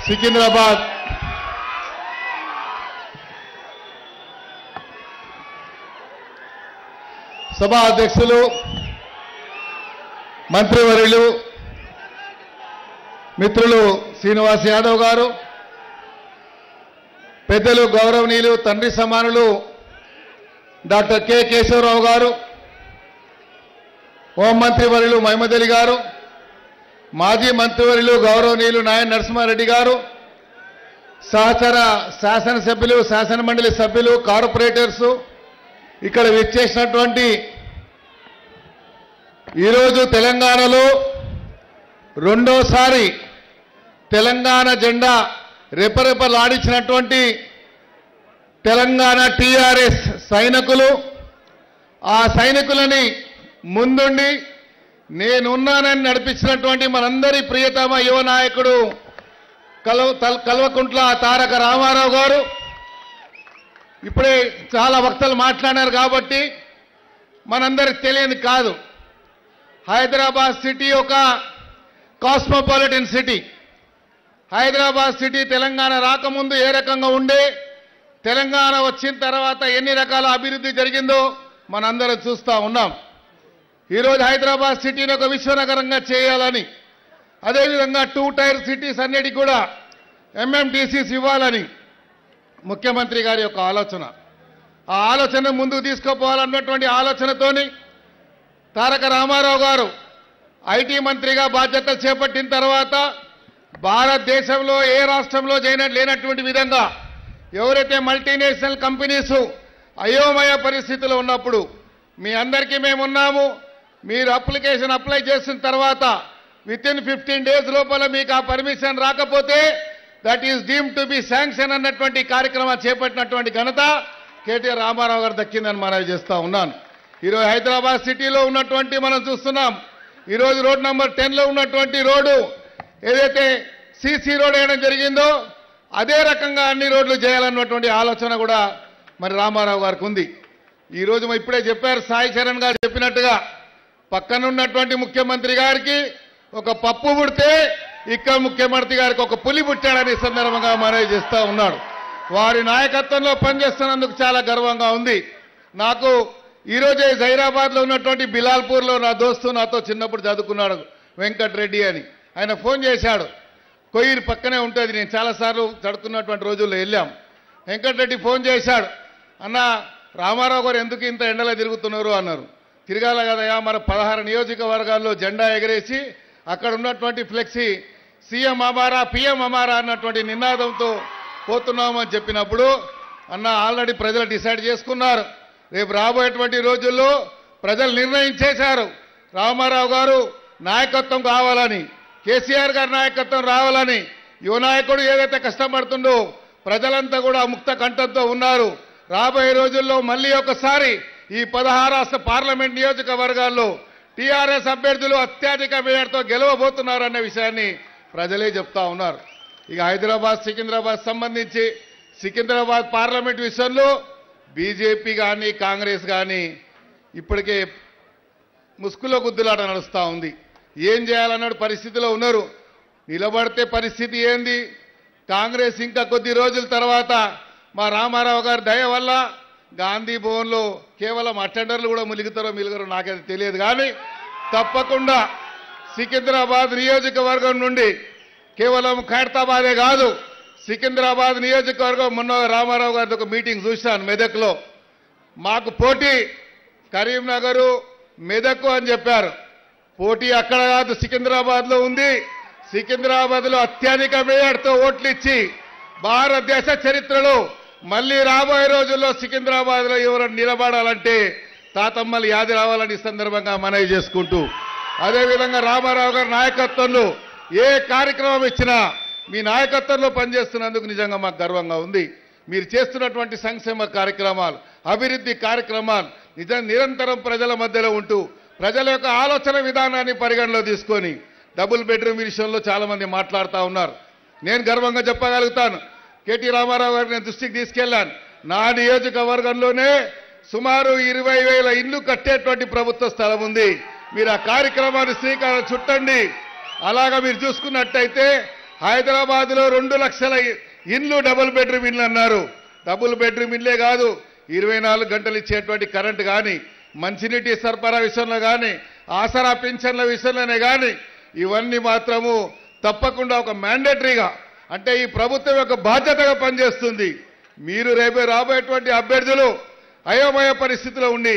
సికింద్రాబాద్ సభా అధ్యక్షులు మంత్రివర్యులు మిత్రులు శ్రీనివాస్ యాదవ్ గారు, పెద్దలు గౌరవనీయులు తండ్రి సమానులు డాక్టర్ కె కేశవరావు గారు, హోంమంత్రివర్యులు మహమూద్ అలీ గారు, మాజీ మంత్రివర్యులు గౌరవనీయులు నాయన నరసింహారెడ్డి గారు, సహచర శాసనసభ్యులు, శాసనమండలి సభ్యులు, కార్పొరేటర్స్, ఇక్కడ విచ్చేసినటువంటి ఈరోజు తెలంగాణలో రెండోసారి తెలంగాణ జెండా రెపరెపలాడించినటువంటి తెలంగాణ టీఆర్ఎస్ సైనికులు, ఆ సైనికులని ముందుండి నేనున్నానని నడిపించినటువంటి మనందరి ప్రియతమ యువ నాయకుడు కల్వకుంట్ల తారక రామారావు గారు. ఇప్పుడే చాలా వక్తలు మాట్లాడారు కాబట్టి మనందరికి తెలియని కాదు, హైదరాబాద్ సిటీ ఒక cosmopolitan city. Hyderabad city Telangana రాకముందు ఏ రకంగా ఉండే, తెలంగాణ వచ్చిన తర్వాత ఎన్ని రకాల అభివృద్ధి జరిగిందో మనందరం చూస్తూ ఉన్నాం. ఈరోజు హైదరాబాద్ సిటీని ఒక విశ్వనగరంగా చేయాలని, అదేవిధంగా 2 టైర్ సిటీస్ అన్నిటికీ కూడా ఎంఎంటీసీస్ ఇవ్వాలని ముఖ్యమంత్రి గారి యొక్క ఆలోచన. ఆ ఆలోచన ముందుకు తీసుకుపోవాలన్నటువంటి ఆలోచనతోని తారక రామారావు గారు ఐటీ మంత్రిగా బాధ్యతలు చేపట్టిన తర్వాత భారతదేశంలో ఏ రాష్ట్రంలో లేనటువంటి విధంగా ఎవరైతే మల్టీనేషనల్ కంపెనీస్ అయోమయ పరిస్థితిలో ఉన్నప్పుడు మీ అందరికీ మేమున్నాము, మీరు అప్లికేషన్ అప్లై చేసిన తర్వాత వితిన్ 15 days లోపల మీకు ఆ పర్మిషన్ రాకపోతే that is deemed to be sanction అన్నటువంటి కార్యక్రమాలు చేపట్టినటువంటి ఘనత కేటీఆర్ రామారావు గారు దక్కిందని మనవి చేస్తూ ఉన్నాను. ఈరోజు హైదరాబాద్ సిటీలో ఉన్నటువంటి మనం చూస్తున్నాం, ఈరోజు రోడ్ నెంబర్ 10లో ఉన్నటువంటి రోడ్డు ఏదైతే సీసీ రోడ్ వేయడం జరిగిందో అదే రకంగా అన్ని రోడ్లు చేయాలన్నటువంటి ఆలోచన కూడా మరి రామారావు గారికి ఉంది. ఈరోజు ఇప్పుడే చెప్పారు సాయి చరణ్ గారు చెప్పినట్టుగా, పక్కనున్నటువంటి ముఖ్యమంత్రి గారికి ఒక పప్పు పుడితే ఇక్కడ ముఖ్యమంత్రి గారికి ఒక పులి పుట్టాడని సందర్భంగా మనవి చేస్తూ ఉన్నాడు. వారి నాయకత్వంలో పనిచేస్తున్నందుకు చాలా గర్వంగా ఉంది. నాకు ఈరోజే జైరాబాద్లో ఉన్నటువంటి బిలాల్పూర్లో నా దోస్తు నాతో చిన్నప్పుడు చదువుకున్నాడు వెంకటరెడ్డి అని, ఆయన ఫోన్ చేశాడు. కొయ్యూరు పక్కనే ఉంటుంది, నేను చాలాసార్లు చదువుకున్నటువంటి రోజుల్లో వెళ్ళాం. వెంకటరెడ్డి ఫోన్ చేశాడు, అన్న రామారావు గారు ఎందుకు ఇంత ఎండలో తిరుగుతున్నారు అన్నారు. తిరగాల కదయా, మన 16 నియోజకవర్గాల్లో జెండా ఎగరేసి అక్కడ ఉన్నటువంటి ఫ్లెక్సీ సీఎం అమారా పిఎం అమారా అన్నటువంటి నినాదంతో పోతున్నామని చెప్పినప్పుడు, అన్న ఆల్రెడీ ప్రజలు డిసైడ్ చేసుకున్నారు, రేపు రాబోయేటువంటి రోజుల్లో ప్రజలు నిర్ణయించేశారు రామారావు గారు నాయకత్వం కావాలని, కేసీఆర్ గారి నాయకత్వం రావాలని. యువ నాయకుడు ఏదైతే కష్టపడుతుండో ప్రజలంతా కూడా ముక్త కంఠంతో ఉన్నారు. రాబోయే రోజుల్లో మళ్ళీ ఒకసారి ఈ 16 పార్లమెంట్ నియోజకవర్గాల్లో టీఆర్ఎస్ అభ్యర్థులు అత్యధిక మేయర్తో గెలవబోతున్నారన్న విషయాన్ని ప్రజలే చెప్తా ఉన్నారు. ఇక హైదరాబాద్ సికింద్రాబాద్ సంబంధించి సికింద్రాబాద్ పార్లమెంట్ విషయంలో బీజేపీ కానీ కాంగ్రెస్ కానీ ఇప్పటికే ముసుగులో గుద్దులాట నడుస్తూ ఉంది. ఏం చేయాలన్న పరిస్థితిలో ఉన్నారు. నిలబడితే పరిస్థితి ఏంది, కాంగ్రెస్ ఇంకా కొద్ది రోజుల తర్వాత మా రామారావు గారి దయ వల్ల గాంధీ భవన్లో కేవలం అటెండర్లు కూడా మిలుగుతారో నాకైతే తెలియదు, కానీ తప్పకుండా సికింద్రాబాద్ నియోజకవర్గం నుండి కేవలం ఖైరతాబాదే కాదు, సికింద్రాబాద్ నియోజకవర్గం మొన్న రామారావు గారితో ఒక మీటింగ్ చూశాను మెదక్లో. మాకు పోటీ కరీంనగరు మెదక్ అని చెప్పారు. పోటీ అక్కడ కాదు, సికింద్రాబాద్లో ఉంది. సికింద్రాబాద్లో అత్యధిక మేయర్తో ఓట్లు ఇచ్చి భారతదేశ చరిత్రలో మళ్ళీ రాబోయే రోజుల్లో సికింద్రాబాద్లో ఎవరైనా నిలబడాలంటే తాతమ్మలు యాది రావాలని సందర్భంగా మనవి చేసుకుంటూ, అదేవిధంగా రామారావు గారి నాయకత్వంలో ఏ కార్యక్రమం ఇచ్చినా మీ నాయకత్వంలో పనిచేస్తున్నందుకు నిజంగా మాకు గర్వంగా ఉంది. మీరు చేస్తున్నటువంటి సంక్షేమ కార్యక్రమాలు, అభివృద్ధి కార్యక్రమాలు నిరంతరం ప్రజల మధ్యలో ఉంటూ ప్రజల యొక్క ఆలోచన విధానాన్ని పరిగణలో తీసుకొని డబుల్ బెడ్రూమ్ విషయంలో చాలామంది మాట్లాడుతూ ఉన్నారు. నేను గర్వంగా చెప్పగలుగుతాను, కేటీ రామారావు గారిని నేను దృష్టికి తీసుకెళ్లాను. నా నియోజకవర్గంలోనే సుమారు 20,000 ఇళ్లు కట్టేటువంటి ప్రభుత్వ స్థలం ఉంది. మీరు ఆ కార్యక్రమాన్ని శ్రీకారం చుట్టండి. అలాగా మీరు చూసుకున్నట్టయితే హైదరాబాద్లో 2 లక్షల ఇండ్లు డబుల్ బెడ్రూమ్ ఇండ్లు అన్నారు. డబుల్ బెడ్రూమ్ ఇండ్లే కాదు, 24 గంటలు ఇచ్చేటువంటి కరెంటు కానీ, మంచినీటి సరఫరా విషయంలో కానీ, ఆసరా పింఛన్ల విషయంలోనే కానీ ఇవన్నీ మాత్రము తప్పకుండా ఒక మ్యాండేటరీగా, అంటే ఈ ప్రభుత్వం యొక్క బాధ్యతగా పనిచేస్తుంది. మీరు రేపే రాబోయేటువంటి అభ్యర్థులు అయోమయ పరిస్థితిలో ఉండి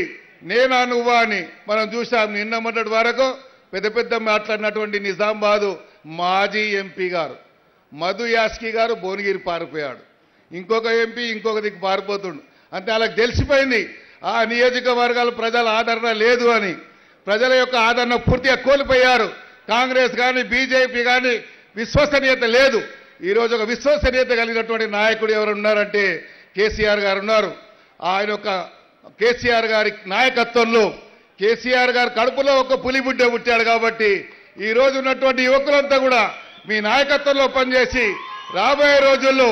నేనా నువ్వా అని మనం చూసాం. నిన్న మొన్నటి వరకు పెద్ద పెద్ద మాట్లాడినటువంటి నిజామాబాదు మాజీ ఎంపీ గారు మధు యాస్కి గారు భువనగిరి పారిపోయాడు. ఇంకొక ఎంపీ ఇంకొక దిక్కు పారిపోతుండు. అంతే వాళ్ళకి తెలిసిపోయింది ఆ నియోజకవర్గాల ప్రజల ఆదరణ లేదు అని. ప్రజల యొక్క ఆదరణ పూర్తిగా కోల్పోయారు. కాంగ్రెస్ కానీ బీజేపీ కానీ విశ్వసనీయత లేదు. ఈరోజు ఒక విశ్వసనీయత కలిగినటువంటి నాయకుడు ఎవరు ఉన్నారంటే కేసీఆర్ గారు ఉన్నారు. ఆయన యొక్క కేసీఆర్ గారి నాయకత్వంలో కేసీఆర్ గారి కడుపులో ఒక పులిబుడ్డ పుట్టాడు కాబట్టి ఈ రోజు ఉన్నటువంటి యువకులంతా కూడా మీ నాయకత్వంలో పనిచేసి రాబోయే రోజుల్లో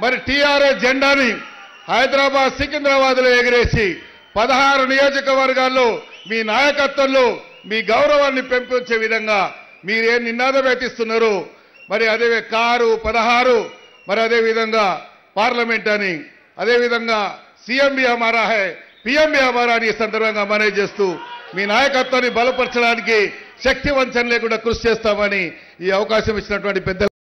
మరి టీఆర్ఎస్ జెండాని హైదరాబాద్ సికింద్రాబాద్లో ఎగిరేసి 16 నియోజకవర్గాల్లో మీ నాయకత్వంలో మీ గౌరవాన్ని పెంపొంచే విధంగా మీరేం నినాదం వ్యతిస్తున్నారు. మరి అదే కారు 16 మరి అదే విధంగా పార్లమెంట్ అని, అదే విధంగా సీఎం भी हमारा है पीएम भी हमारा అని ఈ సందర్భంగా మనవి చేస్తూ మీ నాయకత్వాన్ని బలపరచడానికి శక్తి వంచన లేకుండా కృషి చేస్తామని ఈ అవకాశం ఇచ్చినటువంటి పెద్ద